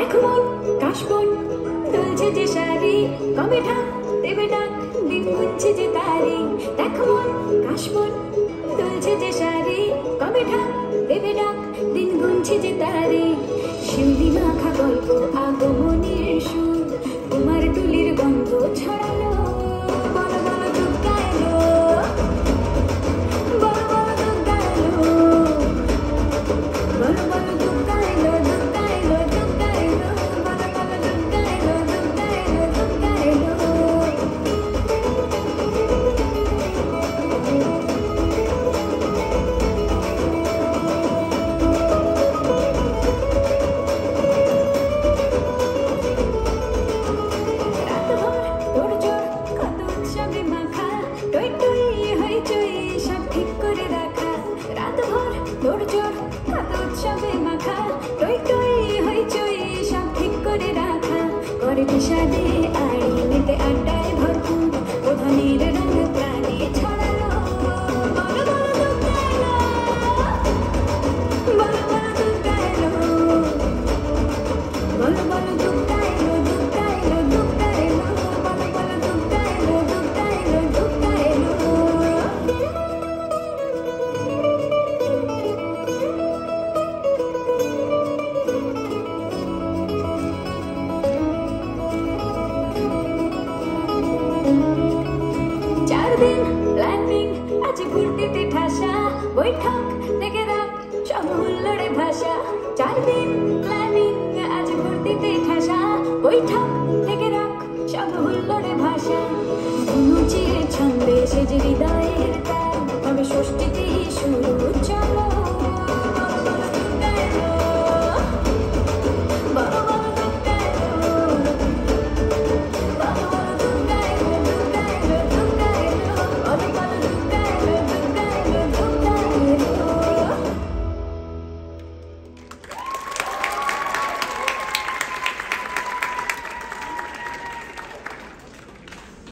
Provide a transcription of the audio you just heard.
দেখো মন কাশবন দুলছে যে শাড়ি, কবে ঢাক দেবে ডাক দিন গুনছে যে তারি। দেখো মন কাশবন দুলছে যে শাড়ি, কবে ঢাক দেবে ডাক দিন গুনছে যে তারি। শিউলি মাখা গল্প আগমনের সুর, তোমার টুলির গন্ধ ছড়ালো। বলো বলো দুর্গা এলো, বলো বলো দুর্গা এলো, বলো বলো দুর্গা এলো, দুর্গা এলো, দুর্গা এলো, বলো বলো দুর্গা এলো, দুর্গা এলো, দুর্গা এলো। বিষাদে আড়িতে আড্ডায় ভরপুর, প্রধানের রঙ প্রাণে ছড়ালো। বলো বলো দুর্গা এলো, বলো বলো দুর্গা এলো, বলো বলো দুর্গা এলো, দুর্গা এলো, দুর্গা এলো, বলো বলো দুর্গা এলো, দুর্গা এলো, দুর্গা এলো। দিন প্ল্যানিং আজ ঘুরতে ঠাসা, বৈঠক থেকে রাখ সব হুল্লোড়ে ভাষা। 4 দিন প্ল্যানিং আজ ঘুরতে ঠাসা, বৈঠক থেকে রাখ সব হুল্লোড়ে ভাষা। অনুচির ছন্দে সেজে হৃদয়ের তার, তবে ষষ্ঠীতেই শুরু